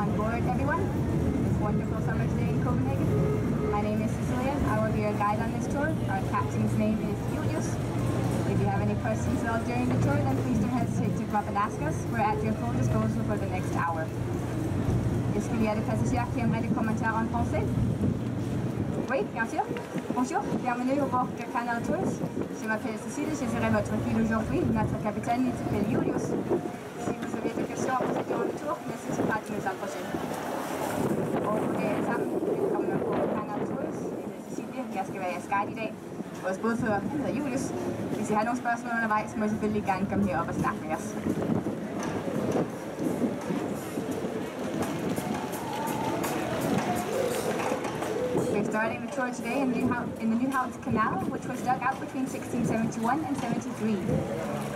on board, everyone. This wonderful summer day in Copenhagen. My name is Cecilia. I will be your guide on this tour. Our captain's name is Julius. If you have any questions at all during the tour, then please don't hesitate to come up and ask us. We're at your full disposal for the next hour. Est-ce qu'il y a des passagers qui aimeraient des commentaires en français? Oui, bien sûr. Bonjour, bienvenue au bord de Canal Tours. Je m'appelle Cécile, je serai votre guide aujourd'hui. Notre capitaine s'appelle Julius. Si vous avez des questions durant le tour, n'hésitez pas de nous approcher. Og alle sammen, velkommen på Canal Tours. Jeg hedder Cecilie, jeg skal være jeres guide i dag. Vores bådfører, han hedder Julius. Hvis I har nogle spørgsmål undervejs, må I selvfølgelig gerne komme herop og snakke med os. We're starting the tour today in the Nyhavn's canal, which was dug out between 1671 and 73.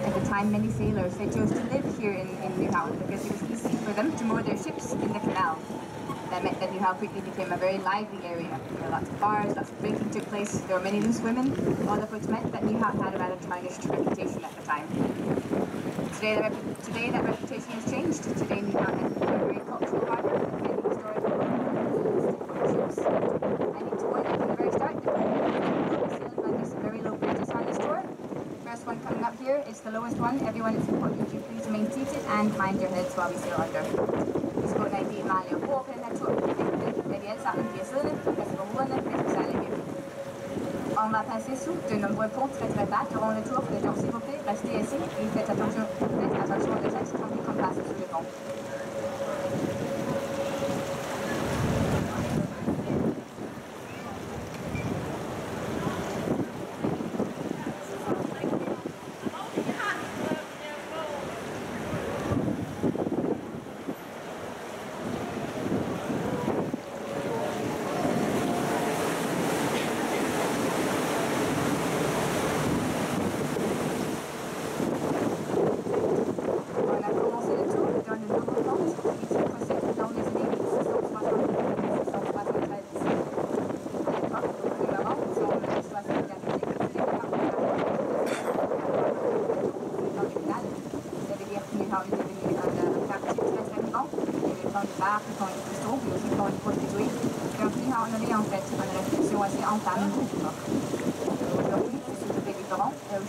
At the time, many sailors they chose to live here in Nyhavn because it was easy for them to moor their ships in the canal. That meant that Nyhavn quickly became a very lively area. There were lots of bars, lots of drinking took place, there were many loose women, all of which meant that Nyhavn had a rather tarnished reputation at the time. Today that reputation has changed. Today Nyhavn has become a very cultural harbour and many historical ships. I need to warn you from the very start that we're sailing on these very low bridges on this tour. First one coming up here is the lowest one. Everyone, it's important that you please remain seated and mind your heads while we sail under. Vi skal under en del meget lave bord på den her tur. Det er vigtigt, at I alle sammen bliver siddende, passer på hovederne, mens vi sejler igennem. On va passer sous de nombreux ponts très très bas durant le tour. Donc s'il vous plaît, restez ici et faites attention aux têtes quand on passe sous le pont.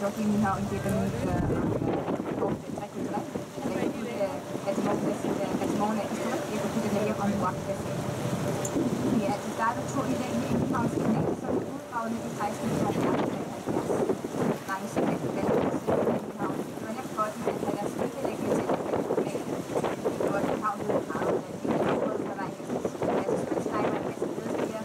Aujourd'hui, Nyhavn est devenu un port très culturel, avec beaucoup de bâtiments historiques et beaucoup de meilleurs endroits classiques. Vi er til startet tur i dag med Københavns kanal, som er udgravet i 1673. Mange søgte velkommen til Nyhavn. Det var nemt for dem at have deres udlæggende til at finde kanalen. Det var København ud af meget, og det er en måde, der var en masse skønstrækker, en masse ledestiger,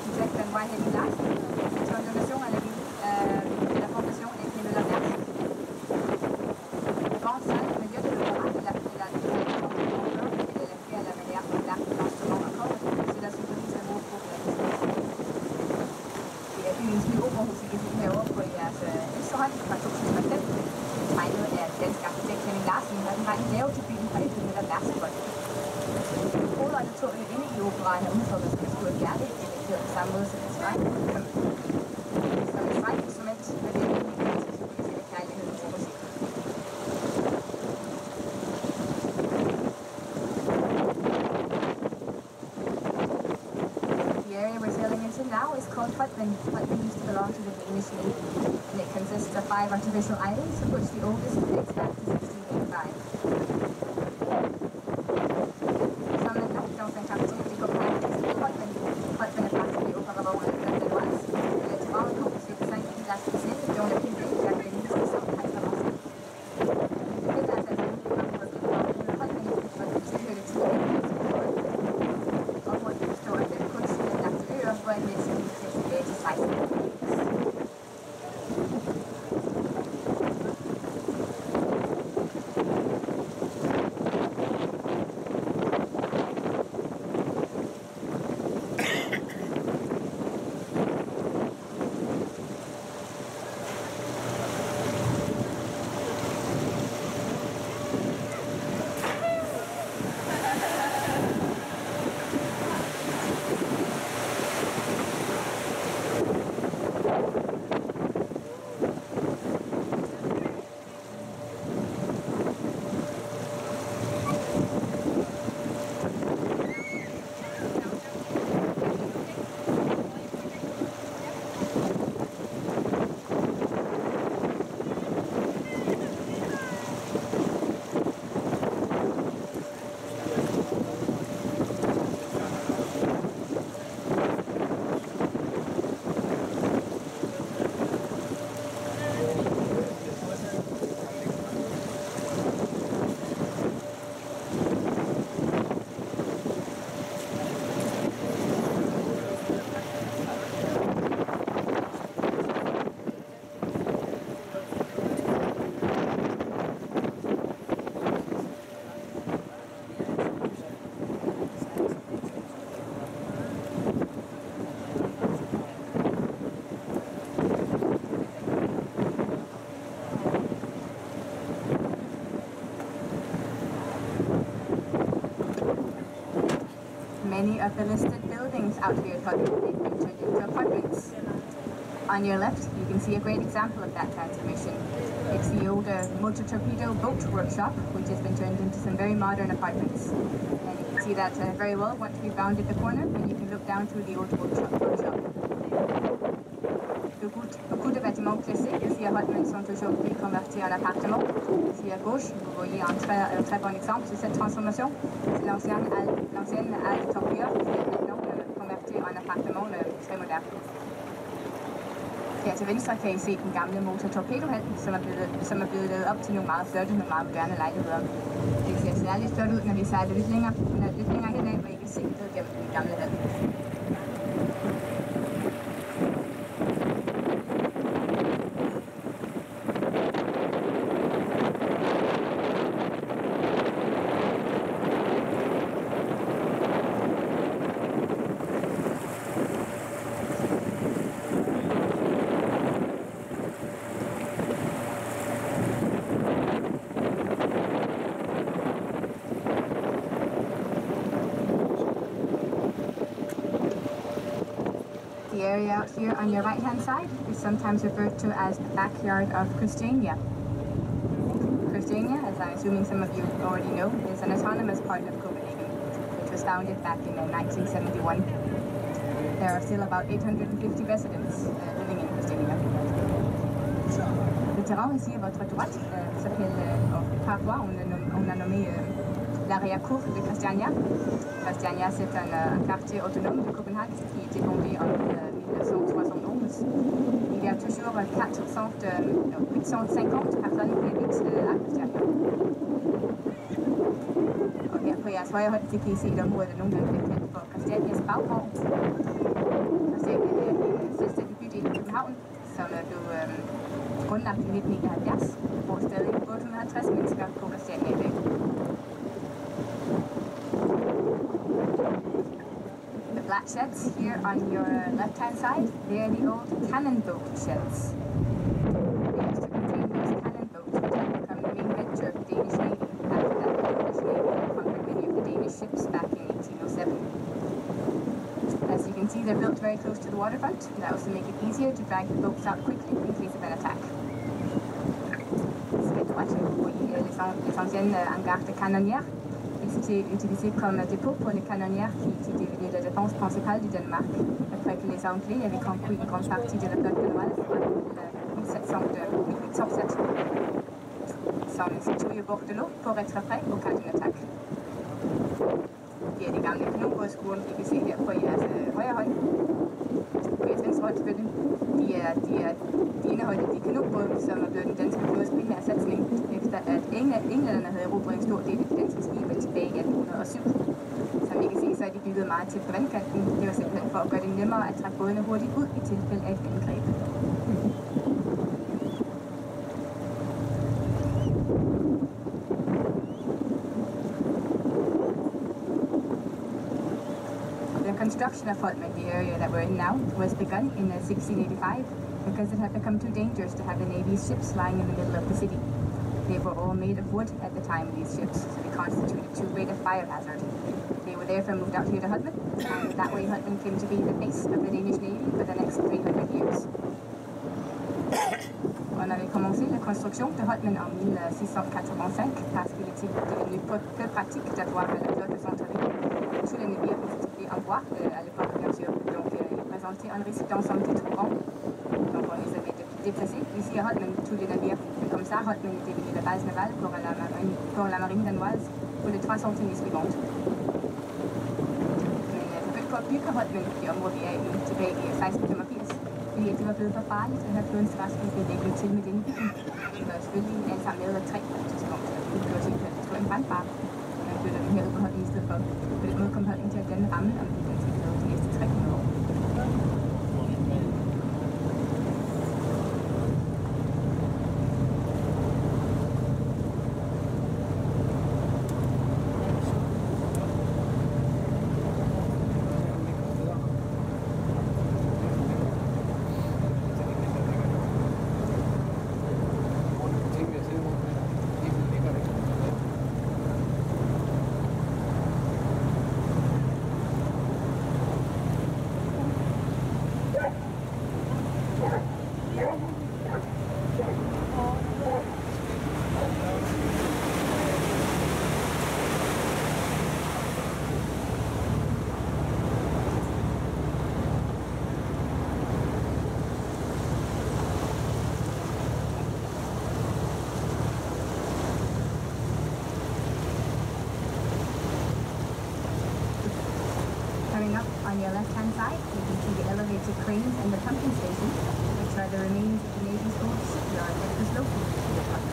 architecte Benoît Hennilas. C'est une donation à la ville de la Fondation Étienne de la Place. Une grande salle au milieu de l'opéra, la décoration du concours, qui est fait à la manière de l'art d'instrument encore, cela symbolise le mot pour det er byens miljøbrugs, I kan se herovre på jeres livshånd fra 2005. Tegnet af dansk arkitekt Henning Larsen, og den var en lave til byen fra Ældre netop Værsvold. Hovedauditoriet inde i operaen er udfordret som et stort hjerte, delegeret på samme måde som et streng. Som et strengsinstrument, med det er til symbolisere kærligheden til musik. The area we're sailing into now is called Højden. Højden used to belong to the Danish Navy, and it consists of 5 artificial islands, of which the oldest dates back to 1685. Som en dans en quartier de Københavns Højden. Højden er pratiqué auparavant à la Danoise. Elle est souvent composée de 5 villages spéciales, dont le plus grand est l'idylliske som kan avancere. Det er altså en Højden tilhørte til området består af den kunstige lagte øer, hvor en læser kan tilbage til 16. Many of the listed buildings out here at Højden have been turned into apartments. On your left, you can see a great example of that transformation. It's the old motor torpedo boat workshop, which has been turned into some very modern apartments. And you can see that very well once we've rounded the corner, and you can look down through the old workshop. Beaucoup de bâtiments classiques ici à Højden sont aujourd'hui convertis en appartements. Ici à gauche, vous voyez un très bon exemple de cette transformation. C'est l'ancienne halle de torpilleur qui est maintenant convertie en appartement très moderne. Her til venstre kan I se den gamle motor torpedohal, som er blevet lavet op til nogle meget flotte, nogle meget moderne lejligheder. Det ser særligt flot ud, når vi sejler lidt længere henad, hvor I kan se ned gennem den gamle hal. The area out here on your right-hand side is sometimes referred to as the backyard of Christiania. Christiania, as I'm assuming some of you already know, is an autonomous part of Copenhagen, which was founded back in 1971. There are still about 850 residents living in Christiania. Le terrain ici à votre droite s'appelle parfois on a nommé l'arrière-cour de Christiania. Christiania, c'est un quartier autonome de Copenhague qui a été fondé en 1971. Il y a toujours 850 personnes qui habitent à Christiania. Ok, på jeres højre hånd, det kan I se et område, der nogle gange bliver kaldt for Christianias baggård. Christiania er en selvstændig bydel i København, som er blevet grundlagt i 1971, hvor stadig 850 mennesker på Christiania i dag. The black sheds here on your left-hand side, they are the old cannon boat sheds. They used to contain those cannon boats, which had become the main venture of the Danish Navy after that the Danish Navy conquered many of the Danish ships back in 1807. As you can see, they're built very close to the waterfront. That was to make it easier to drag the boats out quickly in case of an attack. C'est droite, vous voyez les anciennes hangars de canonnières. Ils étaient utilisés comme dépôt pour les canonnières qui étaient devenues la défense principale du Danemark. Après que les Anglais avaient conquis une grande partie de la flotte danoise en 1807. Som situé au bord de l'eau pour être prêt au cas d'une attaque. Det er de gamle kanonbådskruer, I kan se her på jeres højre hånd. På jeres venstre hånd selvfølgelig. De indeholder de kanonbåde, som er blevet den danske flådes primære satsning, efter at englænderne havde erobret en stor del af de danske skibe tilbage i 1807. Som I kan se, så er de bygget meget tæt på vandkanten. Det var simpelthen for at gøre det nemmere at trække bådene hurtigt ud i tilfælde af et angreb. The construction of Holmen, the area that we're in now, was begun in 1685 because it had become too dangerous to have the Navy's ships lying in the middle of the city. They were all made of wood at the time, these ships, so they constituted too great a fire hazard. They were therefore moved out here to Holmen, and that way Holmen came to be the base of the Danish Navy for the next 300 years. On avait commencé la construction de Holmen en 1685 parce qu'il était devenu peu pratique d'avoir la flotte au centre-ville. Tous les navires étaient en bois à l'époque, bien sûr, donc ils présentaient un risque d'incendie trop grand. Donc on les avait déplacés ici à Holmen, tous les navires. Et comme ça, Holmen était devenu la base navale pour la marine danoise pour les 3 centuries suivantes. Men det begyndte på at bygge Holmen, det område vi er i, tilbage i 1685. Fordi det var blevet for farligt at have flådens træskibe lægget til med denne bygning. Det var selvfølgelig alt sammen lavet af træ på et tidspunkt. Det blev simpelthen at slå en brandbar. Man flytter den herud på Holmen i stedet for. På den måde kom Holmen til at danne rammen om de danske flåde de næste 300 år. Coming up on your left-hand side, you can see the elevated cranes and the pumping station, which are the remains of the Navy's old shipyard that was located to the park.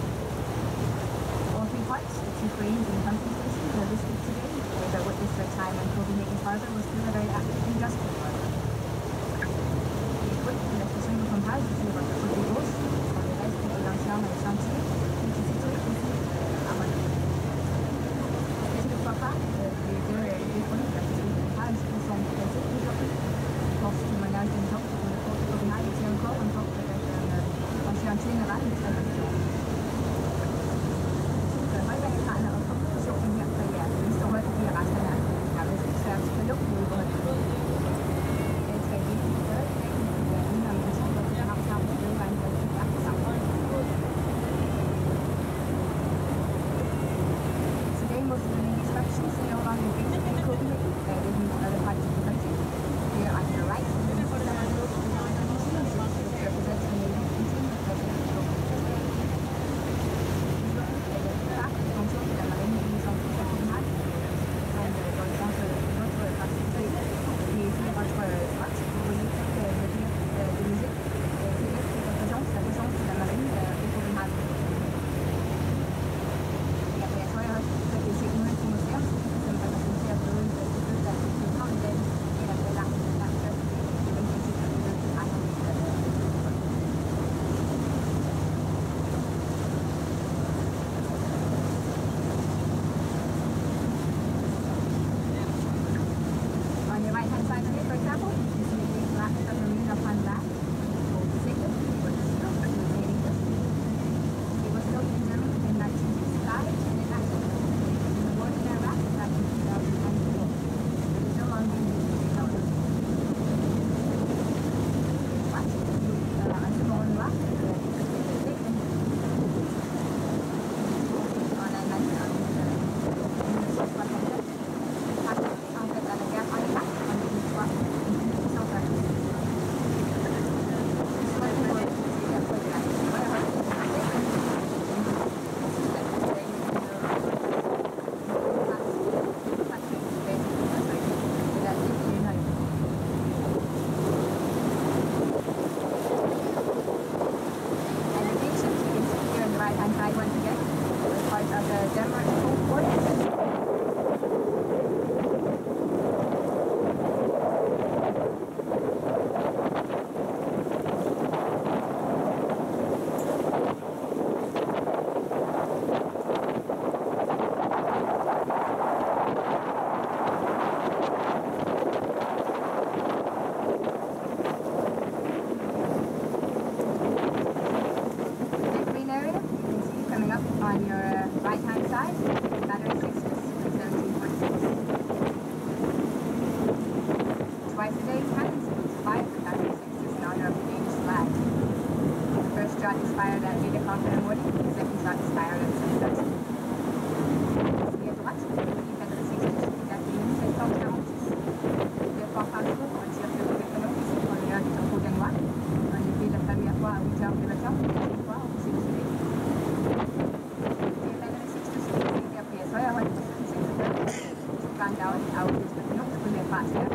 All 3 parts, the 2 cranes and the pumping station, are listed today. They were witnessed at a time when Copenhagen's harbour was still a very active industrial harbour. The equipment de la station de pompage sur votre côté gauche, sur le reste de l'ancien chantier, qui est situé ici à Holmen. Je ne crois pas les deux éléphants de la station de pompage qui sont placés aujourd'hui. Parce que le ménage d'une porte pour le port de Copenhague est encore une porte avec un chantier naval de tradition. Højvandsgrader og konstruktionen her på jeres venstre højde bliver resten af gamle skibsværks på luftmøde, hvor stand out this no skulle jeg bare sige.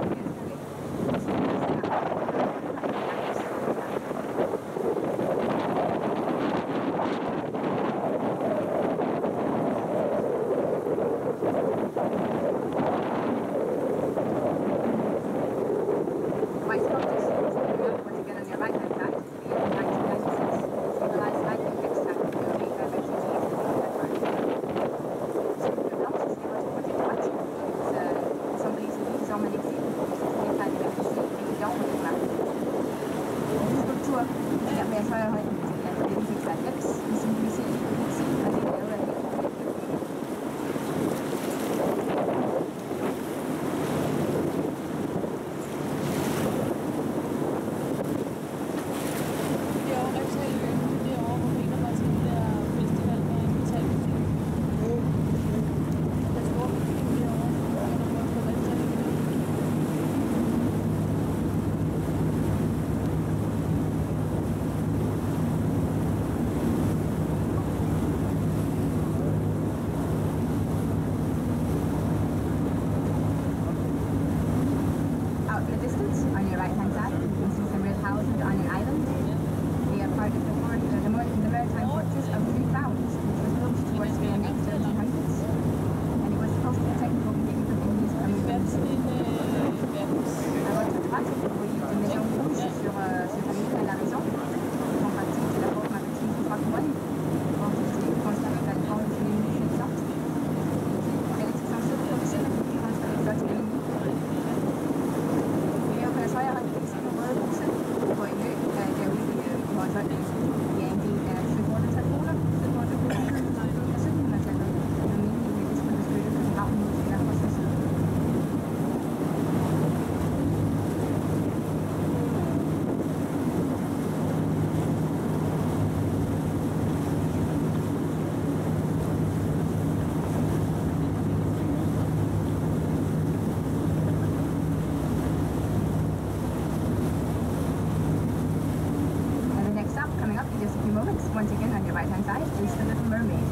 Once again on your right hand side is the Little Mermaid.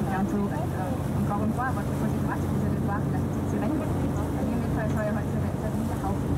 Bientôt, encore une fois, à votre côté droite, vous allez voir la petite sirène. Elle vient mettre sur højre til venstre lige der havnen.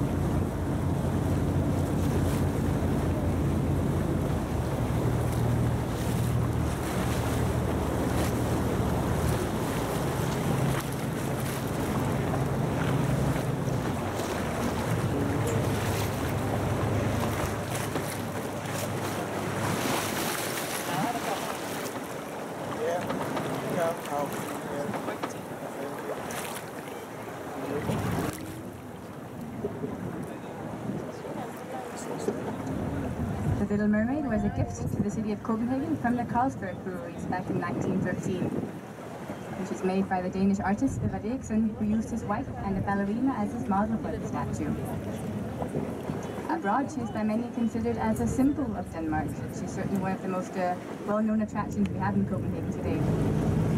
The Little Mermaid was a gift to the city of Copenhagen from the Carlsberg breweries back in 1913, which was made by the Danish artist Fredede, who used his wife and a ballerina as his model for the statue. Abroad, she is by many considered as a symbol of Denmark. She's certainly one of the most well-known attractions we have in Copenhagen today.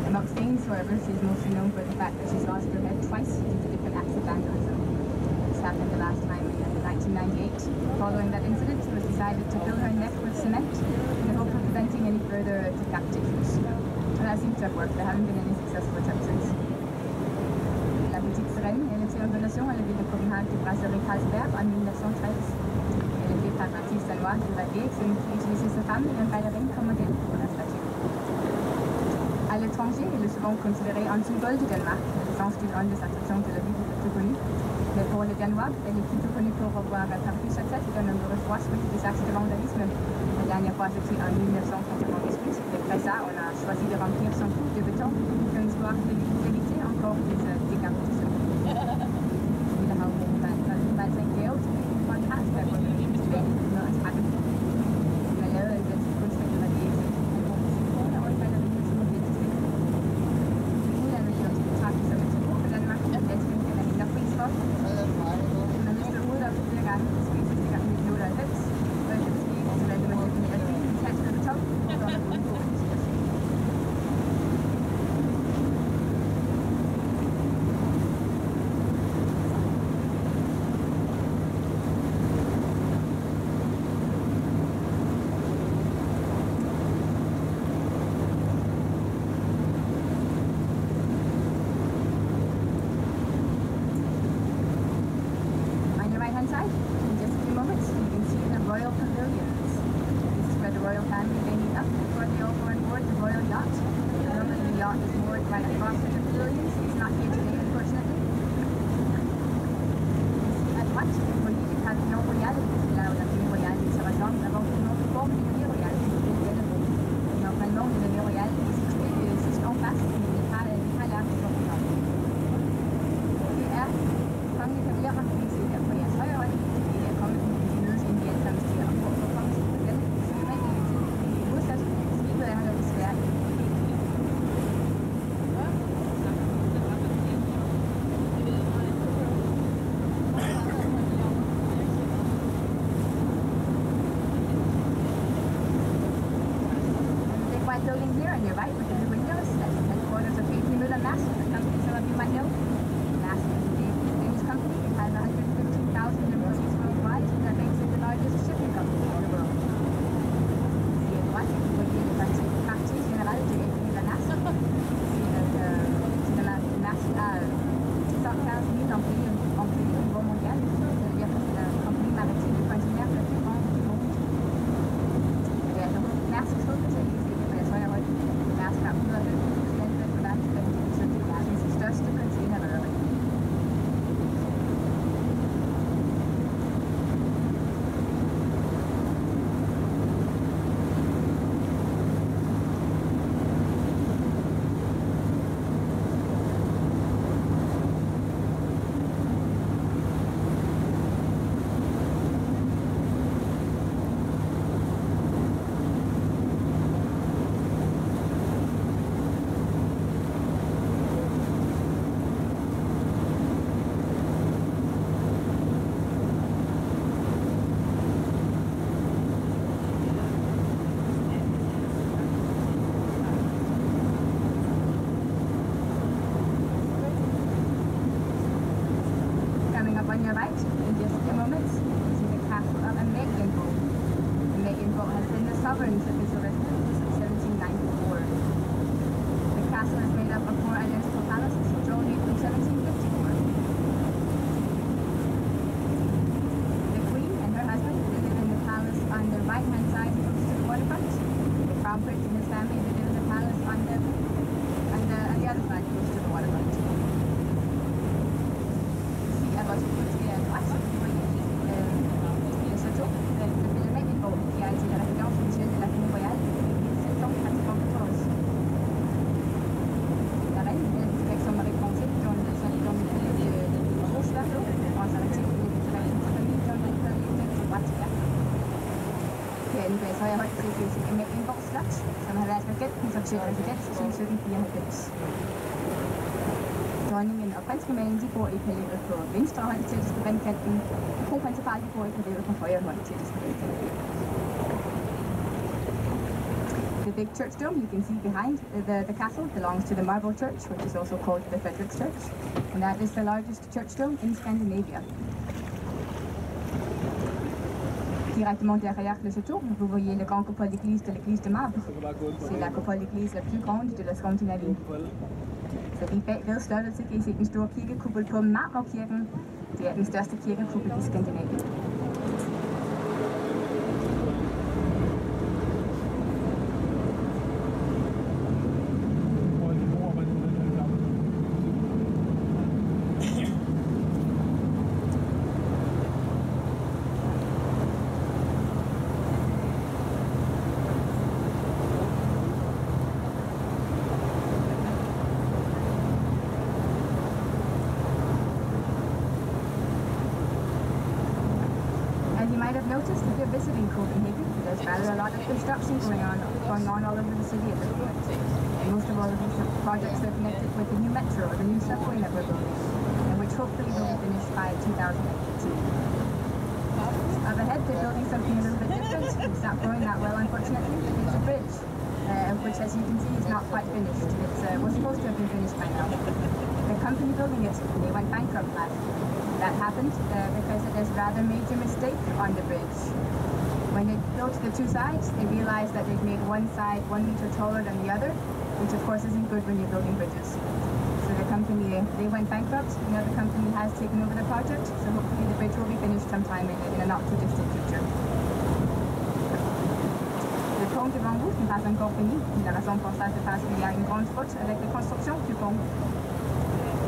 Amongst Danes, however, she's mostly known for the fact that she's lost her head twice due to different acts of vandalism. This happened the last time in 1998. Following that incident, it was decided to fill her neck with cement in the hope of preventing any further decapitations. And that seems to have worked. There haven't been any successful attempts since. La Petite Sirène est laissée en donation à la ville de Copenhague du brasserie Carlsberg en 1913. Elle est élevée par l'artiste danois Fredede, qui utilisait sa femme et un ballerine comme modèle pour la statue. À l'étranger, elle est souvent considérée un symbole du Danemark, dans une des attractions de la ville les plus connues. Mais pour les Danois, elle est plutôt connue pour avoir perdu sa tête de nombreuses fois suite des actes de vandalisme. La dernière fois, c'était en 1998. Après ça, on a choisi de remplir son cou de béton pour une histoire d'éviter encore des décapitations. Vi har jo valgt en gave til en Carlsberg, hvor det er tilbage med at takke. Vi har lavet en dansk kunstner, der er og en ballerina, som er lidt til. Udlandet er også betragtet som et symbol for Danmark. Dansk er en der pris for. Man mister hovedet op flere gange. Det sker sidste gang i 1998. Og efter det sker, så valgte man at definere det i talt med beton. Og så er der uden på inspiration. your right, in just a few moments, you see the castle of Amalienborg. Amalienborg has been the sovereign's official residence since 1794. The castle is made up of 4 identical palaces, which all date from 1754. The Queen and her husband live in the palace on the right-hand side close to the waterfront. The Crown Prince and his family live in the palace on the other side close to the waterfront. Ici, à votre côté droite, vous voyez le château de Amalienborg, qui a été la résidence officielle de la famille royale depuis 1794. La reine avec son mari français dans le milieu de Großschlachtung, konservativ litterære famille dans den perioden Brattberg. Herinde bag så er jeg højt til at se Amalienborg Slot, som har været regentens officielle residens siden 1794. Dronningen og prinsgemalen de bor i palæet på venstre hånd tættest på vandkanten, og kronprinseparet de bor i palæet på højre hånd tættest på vandkanten. The big church dome you can see behind the castle belongs to the Marble Church, which is also called the Frederick's Church, and that is the largest church dome in Scandinavia. Directement derrière le château, vous voyez le grand coupole d'église de marbre. C'est la coupole d'église la plus grande de la Scandinavie. Så lige bag ved slottet kan I se den store kirkekuppel på Marmorkirken. Det er den største kirkekuppel i Skandinavien. Noticed if you're visiting Copenhagen, there's rather a lot of construction going on all over the city at the moment. And most of all of these projects are connected with the new metro or the new subway that we're building, and which hopefully will be finished by 2018. Up ahead, they're building something a little bit different. It's not going that well, unfortunately. It's a bridge, which, as you can see, is not quite finished. It was supposed to have been finished by now. The company building it, they went bankrupt last year. That happened because there's a rather major mistake on the bridge. When they built the 2 sides, they realized that they'd made one side 1 meter taller than the other, which of course isn't good when you're building bridges. So the company, they went bankrupt. Another company has taken over the project, so hopefully the bridge will be finished sometime in a not too distant future. Le pont devant vous n'est pas encore fini. La raison pour ça, c'est parce qu'il y a une grande faute avec la construction du pont.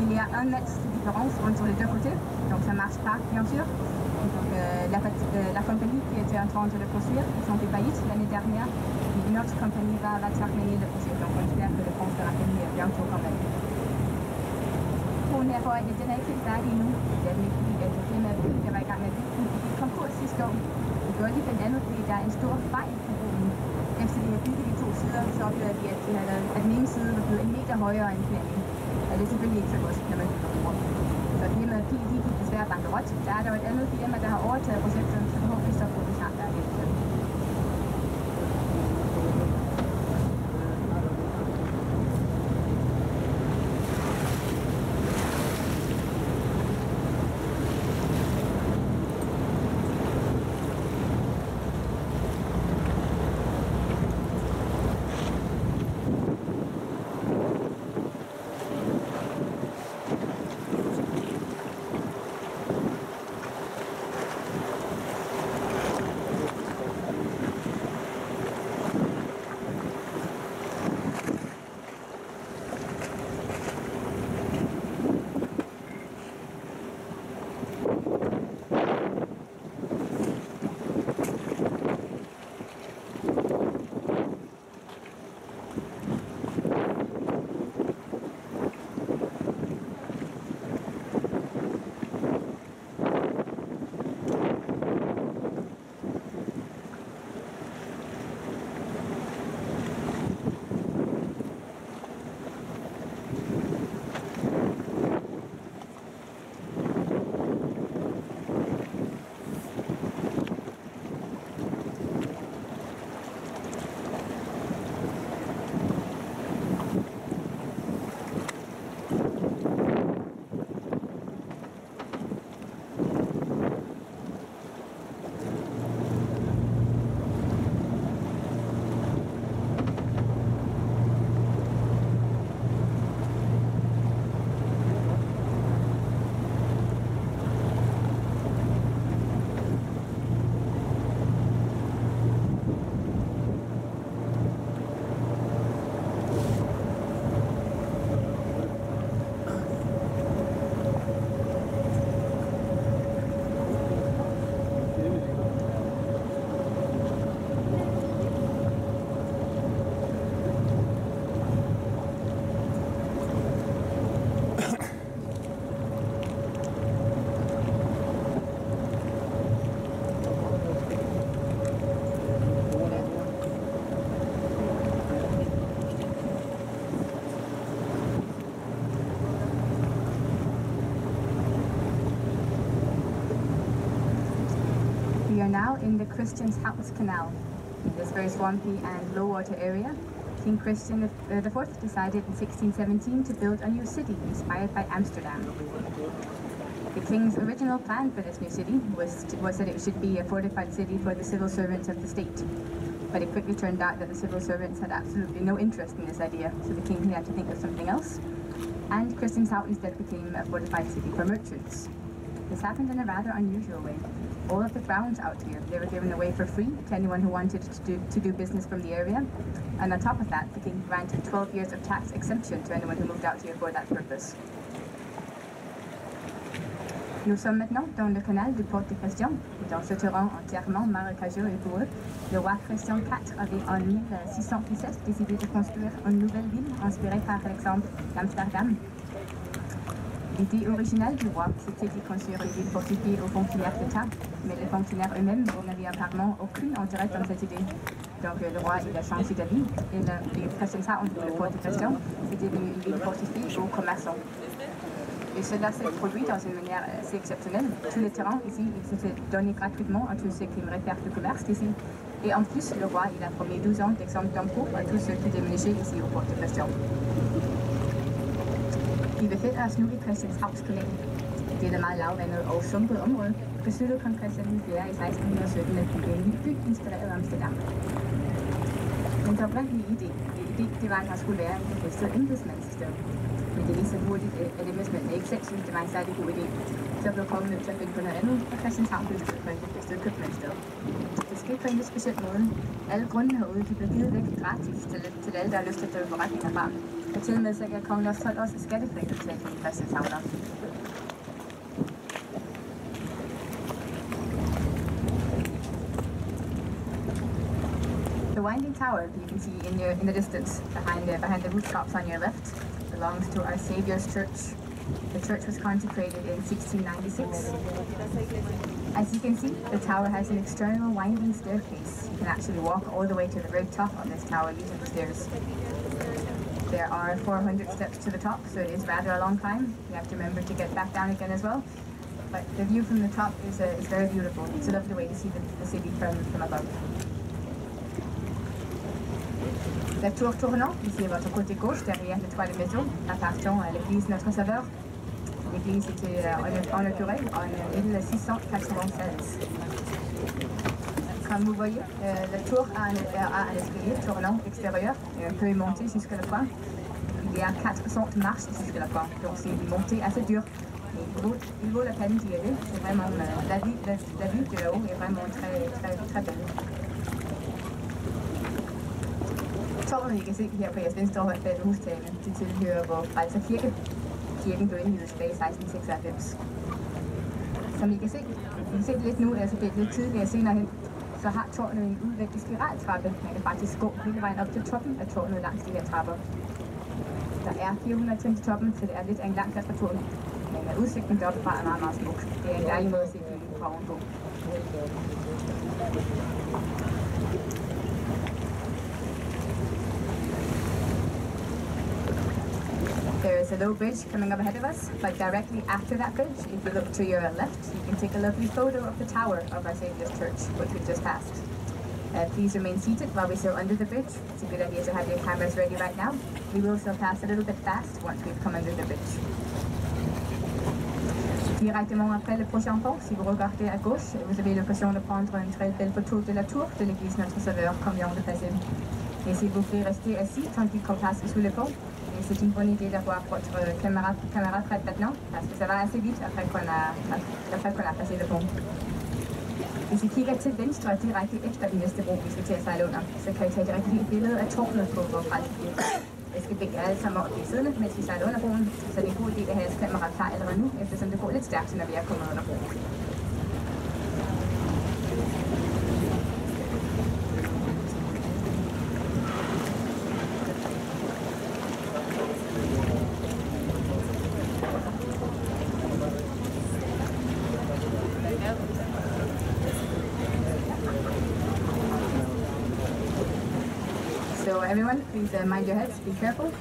Il y a 1 mètre de différence entre les 2 côtés, donc ça ne marche pas, bien sûr. Donc, la compagnie qui était en train de le construire, ils ont fait faillite l'année dernière. Et une autre compagnie va terminer le projet, donc on espère que le pont sera fini bientôt quand même. Broen her foran, den er ikke helt færdig endnu. Det er den ikke, fordi det firmaet der var i gang med at bygge den. De kom på sidste år. Det gjorde de blandt andet, fordi der er en stor fejl på broen. Efter de havde bygget de 2 sider, så oplevede de, at den ene side var blevet 1 meter højere end planen. Og det er selvfølgelig ikke så godt, når man bygger bro. Så firmaet de gik desværre bankerot. Der er der jo et andet firma, der har overtaget projektet, så forhåbentlig så får vi snart der lidt. are now in the Christianshavns Canal. In this very swampy and low water area, King Christian IV decided in 1617 to build a new city inspired by Amsterdam. The king's original plan for this new city was that it should be a fortified city for the civil servants of the state. But it quickly turned out that the civil servants had absolutely no interest in this idea, so the king had to think of something else. And Christianshavn instead became a fortified city for merchants. This happened in a rather unusual way. All of the grounds out here, they were given away for free to anyone who wanted to do business from the area. And on top of that, the king granted 12 years of tax exemption to anyone who moved out here for that purpose. Nous sommes maintenant dans le canal du port de Christian, dans ce terrain entièrement marécageux et boueux. Le roi Christian IV avait en 1617 décidé de construire une nouvelle ville inspirée par l'exemple d'Amsterdam. L'idée originale du roi, c'était de construire une ville fortifiée aux fonctionnaires d'État, mais les fonctionnaires eux-mêmes n'avaient apparemment aucun intérêt dans cette idée. Donc le roi il a changé d'avis et le Christianshavn, le port de Christian, c'était devenu une ville fortifiée aux commerçants. Et cela s'est produit dans une manière assez exceptionnelle. Tous les terrains ici, ils étaient donnés gratuitement à tous ceux qui aimeraient faire du commerce ici. Et en plus, le roi il a promis 12 ans d'exemple d'impôt à tous ceux qui déménageaient ici au port de Christian. Vi befinder os nu i Christianshavnskanalen. Det er et meget lavvandet og sumpet område. Besluttet kong Christian IV i 1617 at bygge en ny by inspireret af Amsterdam. Men den oprindelige idé, det var, at der skulle være en befæstet embedsmandssted. Men det er lige så hurtigt, at embedsmændene ikke selv synes, det var en særlig god idé. Så blev kongen nødt til at finde på noget andet, og Christianshavn blev stedet for et befæstet købmandssted. Det skete på en lidt speciel måde. Alle grundene herude, de blev givet væk gratis til alle, der har lyst til at drive forretninger fra. Og til og med så kan kongen også holde også skattefri betaling i Christianshavn. The winding tower you can see in the distance behind the rooftops on your left belongs to our Saviour's Church. The church was consecrated in 1696. As you can see, the tower has an external winding staircase. You can actually walk all the way to the very top of this tower using the stairs. There are 400 steps to the top, so it is rather a long climb. You have to remember to get back down again as well. But the view from the top is very beautiful. It's a lovely way to see the city from above. La tour tournante, ici à votre côté gauche, derrière les toits de maison, appartient à l'église Notre Sauveur. L'église était inaugurée en 1696. Comme vous voyez, la tour a un escalier tournant extérieur et on peut y monter jusqu'à la pointe. Il y a 400 marches jusqu'à la pointe, donc c'est une montée assez dure. Mais il vaut la peine d'y aller. C'est vraiment, la vue de là-haut est vraiment très belle. Tårnet, I kan se her på jeres venstre hånd bag hustagene, det tilhører vor frelser kirke. Kirken blev indviet tilbage i 1696. Som I kan se det lidt nu, altså det er lidt tidligere senere hen, så har tårnet en udvendig spiraltrappe. Man kan faktisk gå hele vejen op til toppen af tårnet langs de her trapper. Der er 400 trin til toppen, så det er lidt af en lang klatratur. Men udsigten deroppe fra er meget smuk. Det er en dejlig måde at se byen fra ovenpå. There is a low bridge coming up ahead of us, but directly after that bridge, if you look to your left, you can take a lovely photo of the tower of our Saviour's Church, which we just passed. Please remain seated while we sail under the bridge. It's a good idea to have your cameras ready right now. We will sail past a little bit fast once we've come under the bridge. Directement après le prochain pont, si vous regardez à gauche, vous avez l'occasion de prendre une très belle photo de la tour de l'église Notre Sauveur comme vient de passer. Et s'il vous plaît, restez assis tandis qu'on passe sous le pont. Et c'est une bonne idée d'avoir votre caméra prête maintenant, parce que ça va assez vite après qu'on a passé le pont. Hvis I kigger til venstre direkte efter den næste bro, vi skal til at sejle under, så kan I tage et rigtigt billede af tårnet på vores frelsekirke. Jeg skal bænke alle sammen op i siddende, mens vi sejler under broen, så det er en god idé at have jeres kamera klar allerede nu, eftersom det går lidt stærkt, når vi er kommet under broen. So everyone, please mind your heads, be careful.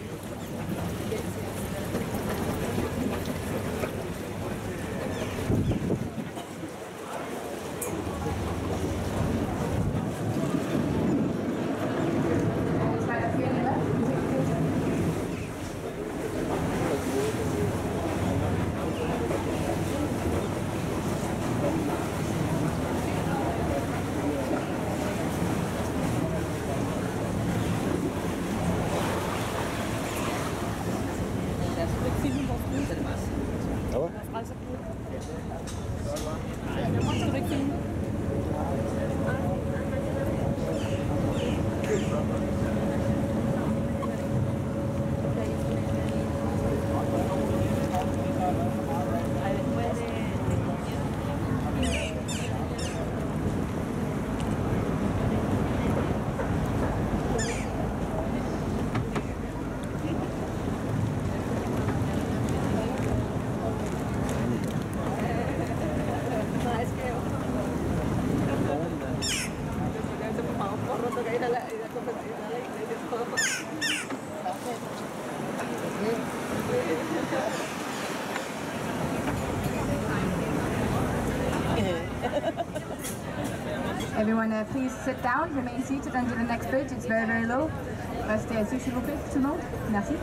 Everyone, please sit down, remain seated under the next bridge. It's very, very low. Restez assis, s'il vous plaît, tout le monde. Merci.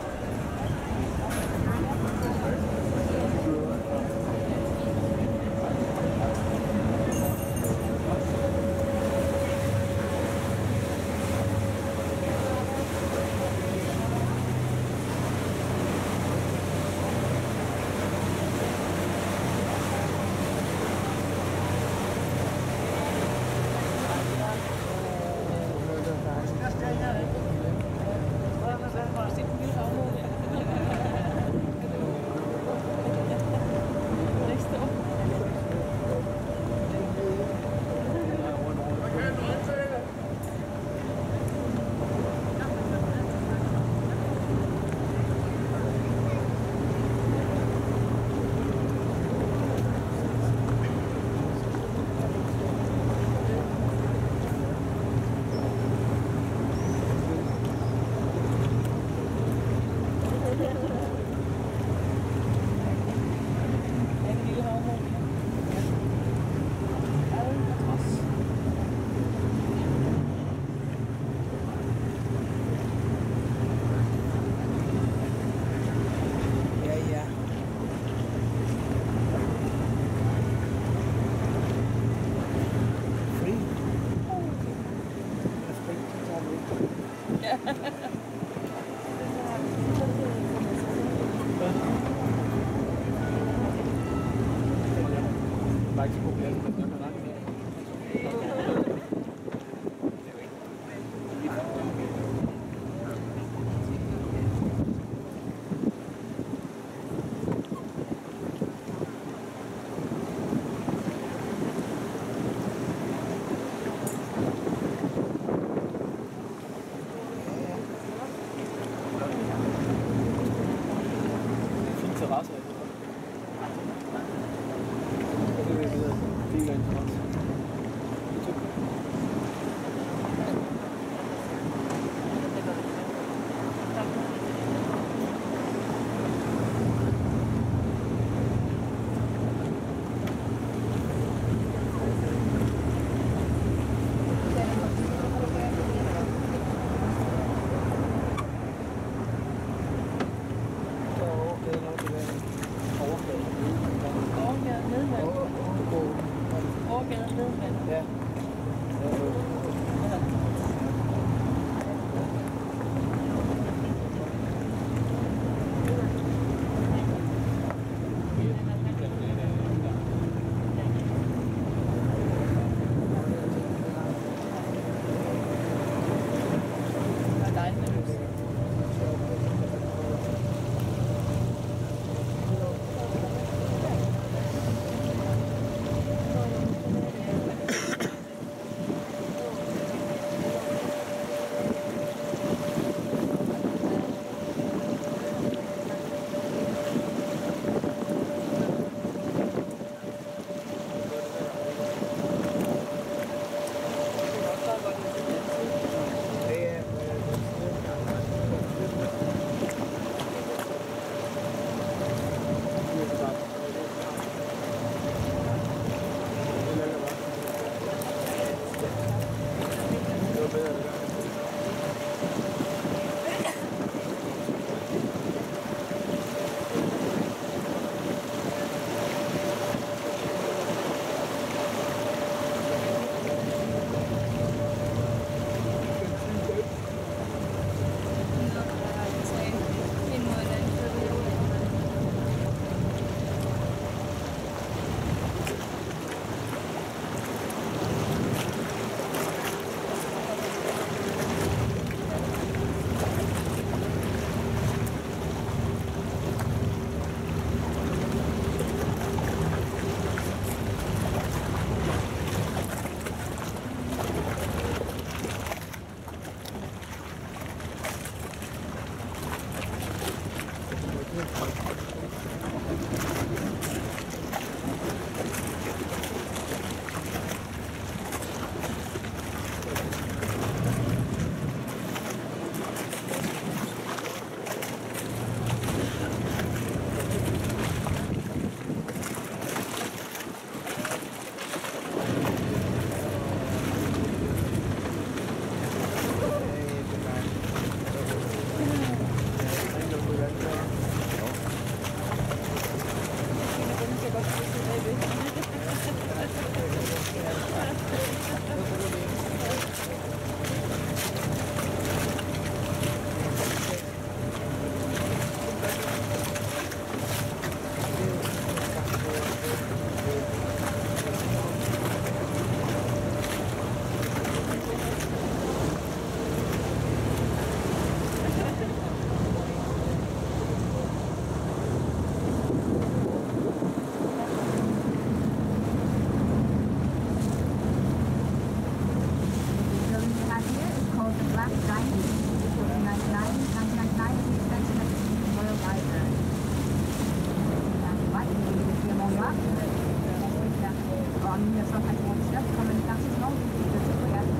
en 1999 kom en klassisk lov i Københavns.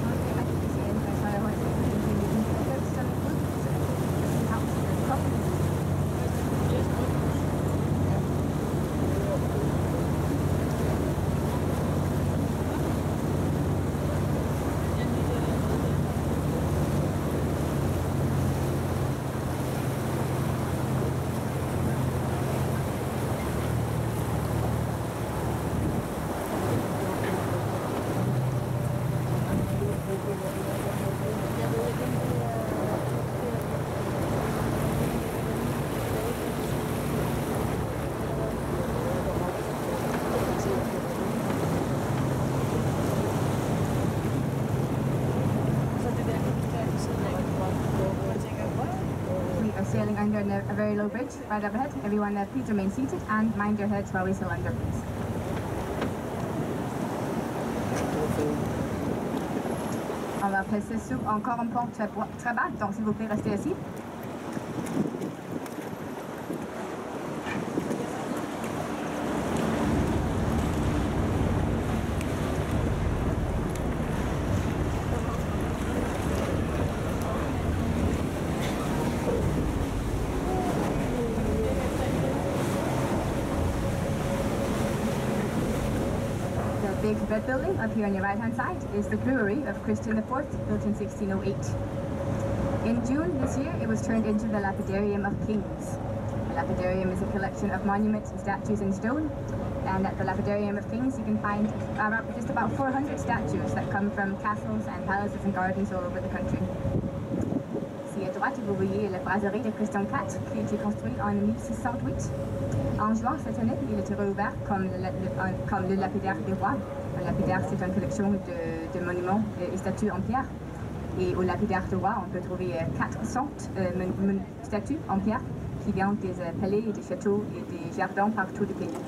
Så er det rigtig specielle, og så er jeg højt til 1990, som en udvidelse af Københavns kom. Sailing under a very low bridge right up ahead. Everyone please remain seated and mind your heads while we sail under, please. On va passer sous encore un pont très bas, donc s'il vous plaît restez assis. The big red building up here on your right-hand side is the brewery of Christian IV, built in 1608. In June this year, it was turned into the Lapidarium of Kings. The Lapidarium is a collection of monuments and statues in stone, and at the Lapidarium of Kings you can find just about 400 statues that come from castles and palaces and gardens all over the country. Ici à droite, vous voyez la brasserie de Christian IV, qui a été construite en 1608. En juin cette année, il a été rouvert comme le lapidaire des rois. Le lapidaire, c'est une collection de monuments et statues en pierre. Et au lapidaire des rois, on peut trouver 400 statues en pierre qui viennent des palais, des châteaux et des jardins partout du pays.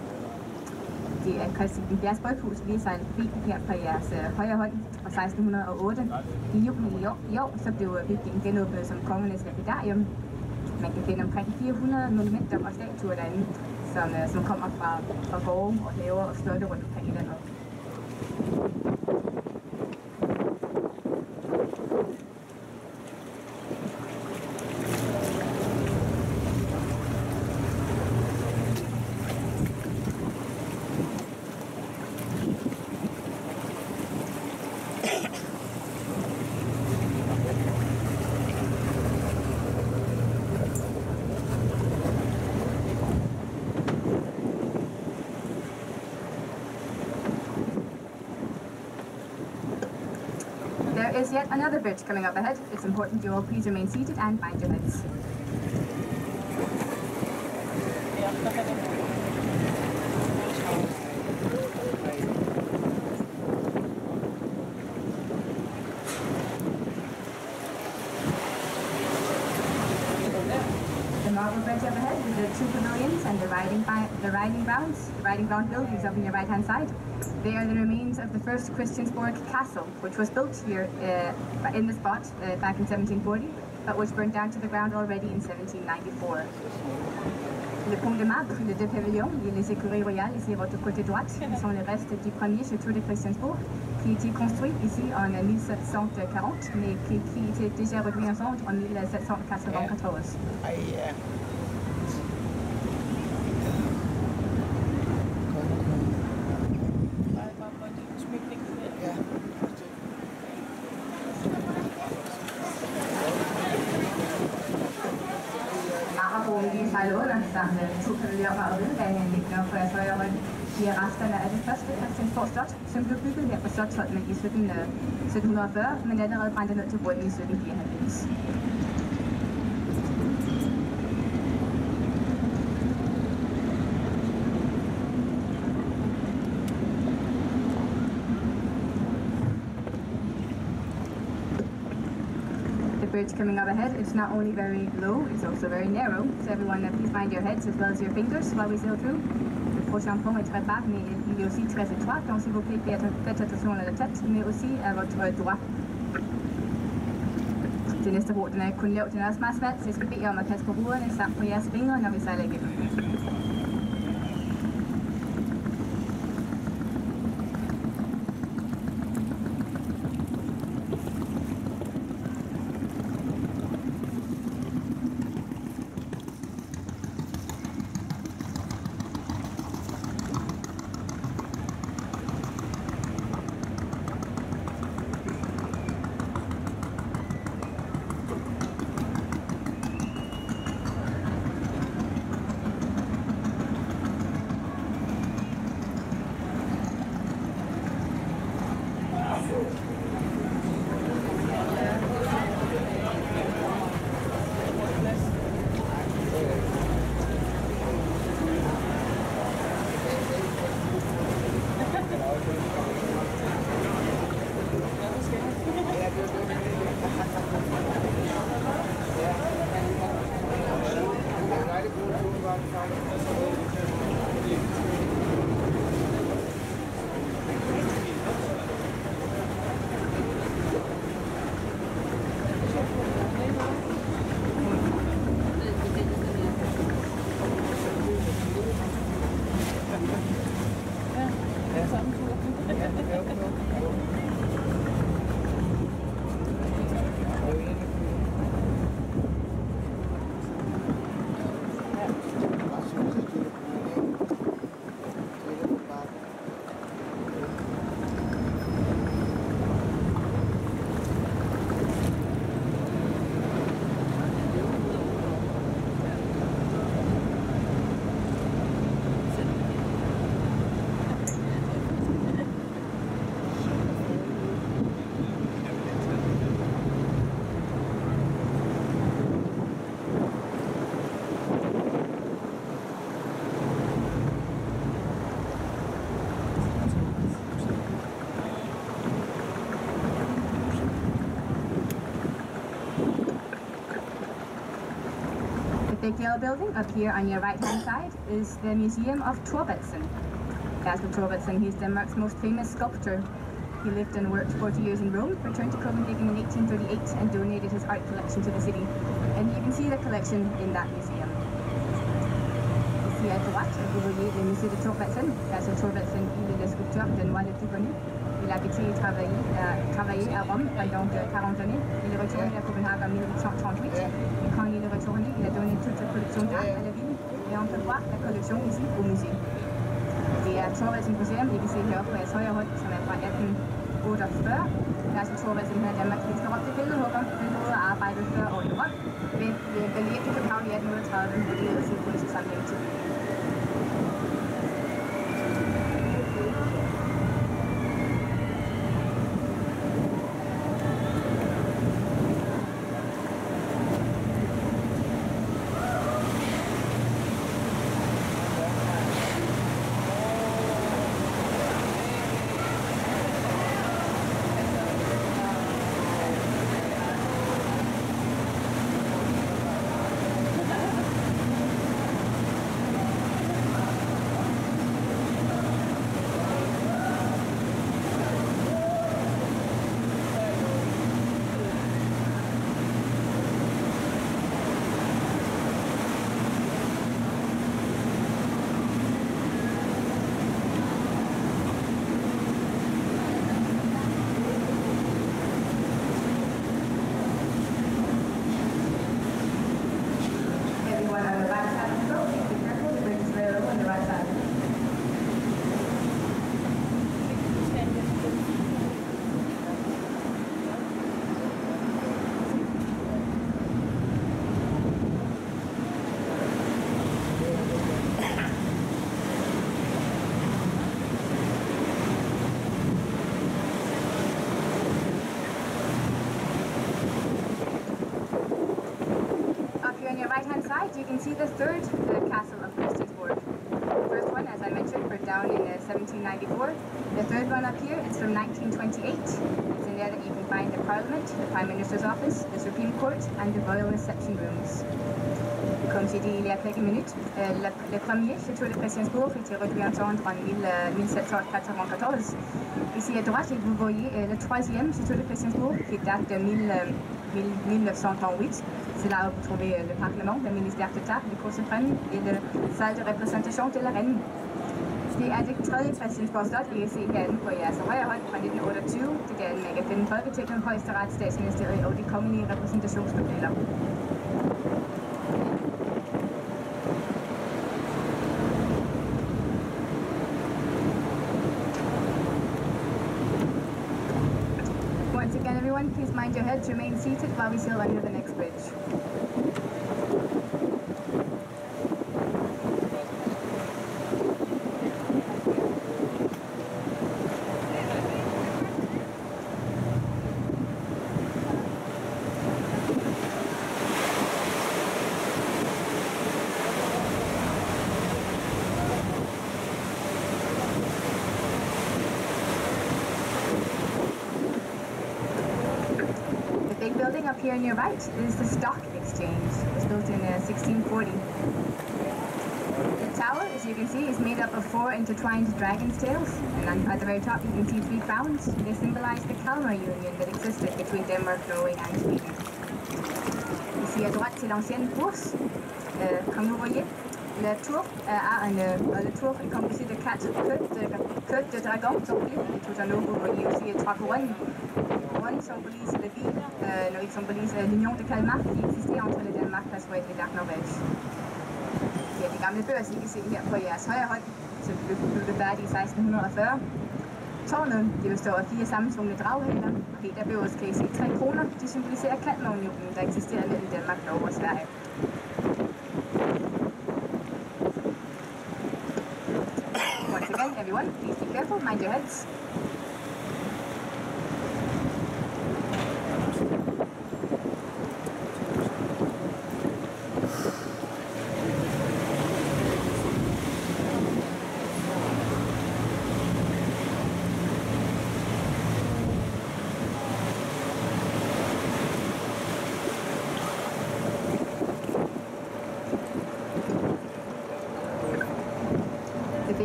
Det er Christian IV's bryghus, vi har sejlet forbi her på jeres højre hånd fra 1608. I juni i år så blev bygningen genåbnet som kongernes lapidarium. Man kan finde omkring 400 monumenter og statuer derinde, som kommer fra gårde og haver og slotte rundt omkring i landet. There is yet another bridge coming up ahead. It's important you all please remain seated and mind your heads. The marble bridge up ahead with the two pavilions and the riding grounds. The riding ground buildings up on your right hand side. They are the remains of the first Christiansborg castle, which was built here in the spot back in 1740, but was burned down to the ground already in 1794. Le pont de marbre, les deux pavillons et les écuries royales ici à votre côté droite sont les restes du premier château de Christiansborg qui a été construit ici en 1740, mais qui était déjà réduit en cendres en 1794. Sejle under sammen med to pavilloner og ridebaneanlægner på jeres højre hånd. De er resterne af det første Christiansborg Slot, som blev bygget her på Slotsholmen i 1740, men allerede brændte ned til grunden i 1794. The bridge coming up ahead, it's not only very low, it's also very narrow. So everyone, please mind your heads as well as your fingers while we sail through. Le prochain pont est très bas, mais il est aussi très étroit, donc s'il vous plaît, faites attention à la tête, mais aussi à votre droit. Det næste bro, den er kun lav, den er også meget smalt, så jeg skal bede jer om at passe på ruderne samt på jeres fingre, når vi sejler igennem. big yellow building up here on your right-hand side is the Museum of Thorvaldsen. Basil Thorvaldsen, he's Denmark's most famous sculptor. He lived and worked 40 years in Rome, returned to Copenhagen in 1838 and donated his art collection to the city. And you can see the collection in that museum. Ici à droite, vous voyez le musée de Thorvaldsen. Basil Thorvaldsen, il est le sculpteur danois le plus connu. Il a habité et travaillé à Rome pendant 40 années. Il est retourné à Copenhague en 1838. Et quand il est retourné, il a donné toute la collection d'art à la ville. Et on peut voir la collection ici au musée. Det er Thorvaldsen Museum, I kan se heroppe på jeres højre hånd, som er fra 1848. Basil Thorvaldsen er Danmarks mest berømte billedhugger. Han boede og arbejdede 40 år i Rom, men blev valgt i København i 1838 og ledede sin kunstsamling til. You can see the third castle of Christiansborg. The first one, as I mentioned, burnt down in 1794. The third one up here is from 1928. It's in there that you can find the Parliament, the Prime Minister's office, the Supreme Court, and the Royal Reception Rooms. Comme j'ai dit il y a quelques minutes, le premier château de Christiansborg a été réduit en cendres en 1794. Ici à droite, vous voyez le troisième château de Christiansborg qui date de 1938. C'est là où vous trouvez le Parlement, le ministère d'État, le Cour suprême et la salle de représentation de la reine. Det er det tredje Christiansborg Slot, I kan se herinde på jeres højre hånd fra 1928. Det er man kan finde Folketinget, Højesteret, Statsministeriet og de kongelige repræsentationslokaler. Once again, everyone, please mind your heads, remain seated while we sail under the next bridge. Up here on your right is the Stock Exchange. It was built in 1640. The tower, as you can see, is made up of 4 intertwined dragon's tails, and at the very top you can see 3 crowns. They symbolize the Kalmar Union that existed between Denmark, Norway and Sweden. Ici à droite, c'est l'ancienne bourse. Comme vous voyez, la tour le tour est composé de 4 queues de dragon surplis. Et tout en haut, vous voyez aussi 3 couronnes. Couronne symbolise la ville, symbolise l'union de Kalmar qui existait entre le Danmark, la Suède et la Norvège. Det er de gamle bøger, I kan se her på jeres højre hånd, som blev færdige i 1640. Tårnet, det består af 4 sammensvungne draghaler, og helt der øverst kan I se 3 kroner. De symboliserer Kalmarunionen, der eksisterer mellem Danmark, Norge og Sverige. Once again, everyone, please be careful, mind your heads.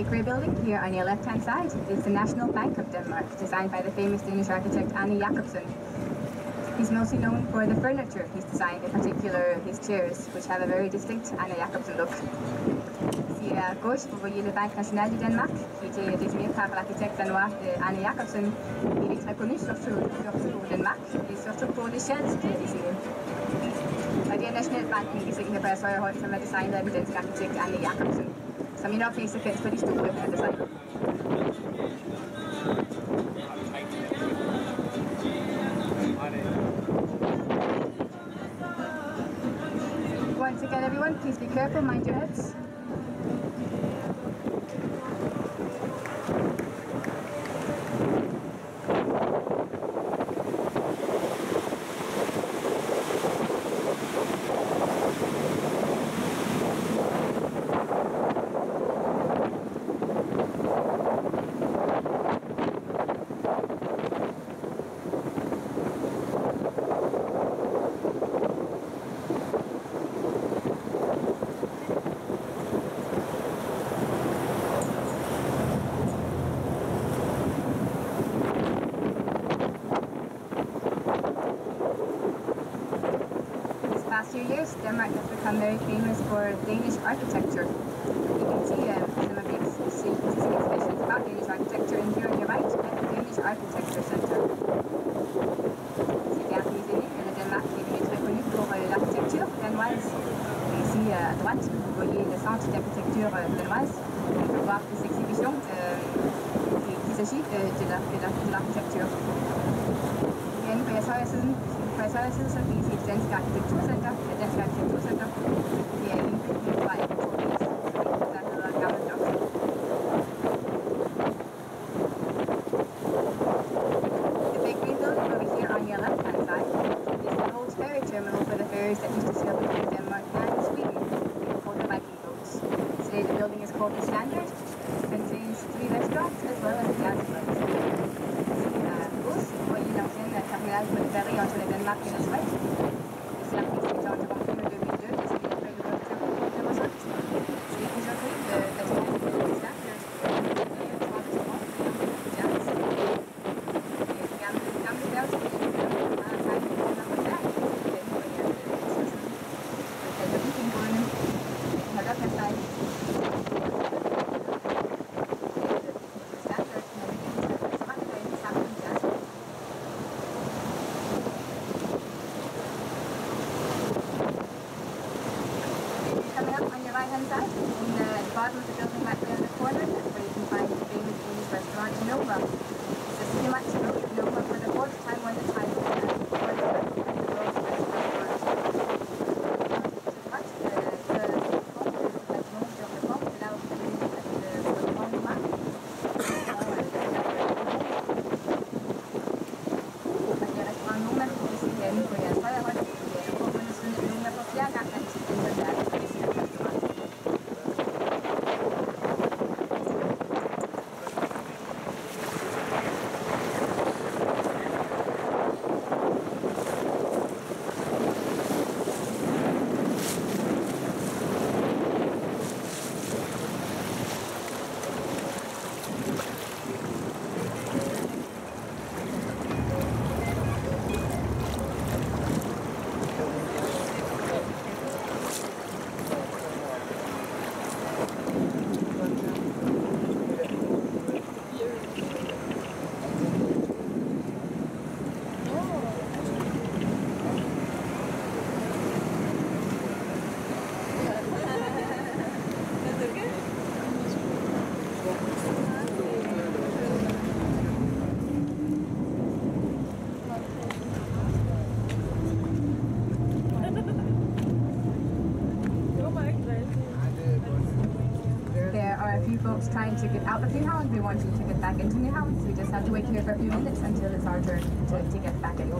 grey building here on your left-hand side is the National Bank of Denmark, designed by the famous Danish architect Arne Jacobsen. He's mostly known for the furniture he's designed, in particular his chairs, which have a very distinct Arne Jacobsen look. C'est à gauche, vous voyez le Banque nationale du Danemark, qui était désigné par l'architecte danois Arne Jacobsen. Il est très connu surtout pour le Danemark et surtout pour les chaises qu'il a désignées. Og det er Nationalbanken, vi ser her på jeres højre hånd, som er designet af den danske arkitekt Arne Jacobsen, som I nok flest er kendt for de stole, han har designet. Once again, everyone, please be careful, mind your heads. Years, Denmark has become very famous for Danish architecture. You can see some of the existing exhibitions about Danish architecture in here on your right at the Danish Architecture Center. C'est organisé le Danemark qui est très connu pour l'architecture danoise. Et ici à droite, vous voyez le centre d'architecture danoise. On peut voir des exhibitions qui s'agit de l'architecture. Igen på jeres højre side. På jeres højre side så kan I se det danske arkitekturcenter. Det danske arkitekturcenter. Det er en bygning fra 1882, der hedder Gammel Doktor. The big green building over here on your left-hand side is the old ferry terminal for the ferries that used to sail between Denmark and Sweden called the Viking boats. Today the building is called the Standard. It contains 3 restaurants as well as a gas plant. Vous voyez l'ancienne terminale pour le ferry entre le Danemark et la Suède. C'est la piste qui est interrompue en 2002, c'est après l'ouverture de 2008. Et aujourd'hui, le bâtiment est Standard gamle værtsbygning har tegnet på noget værk. Den er vikingbådene. Hold op her sig. Bottom of the building right there in the corner, that's where you can find the famous Danish restaurant Nova. It's a city much road of Nova for the 4th time won the title as the world's best Boats trying to get out of Nyhavn. We want you to get back into Nyhavn, so we just have to wait here for a few minutes until it's our turn to get back in.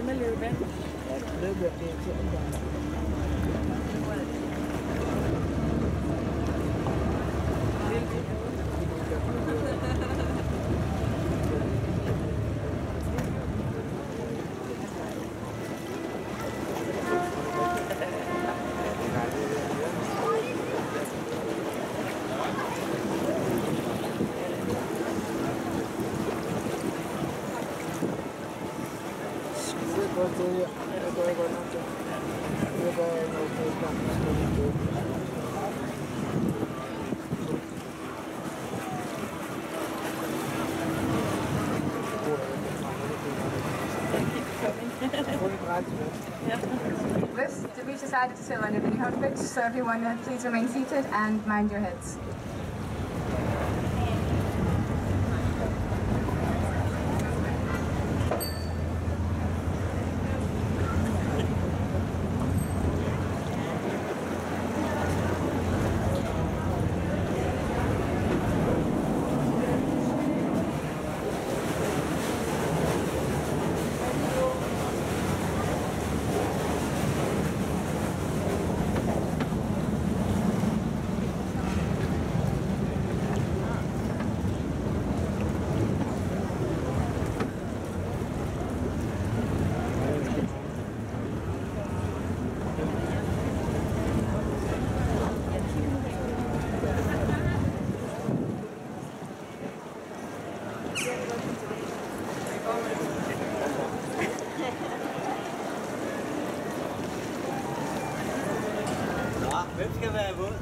med at leve vand. Det bliver irriterende. This to reach the side to sail on the Nyhavn bridge, so everyone please remain seated and mind your heads. Hvem skal være våd?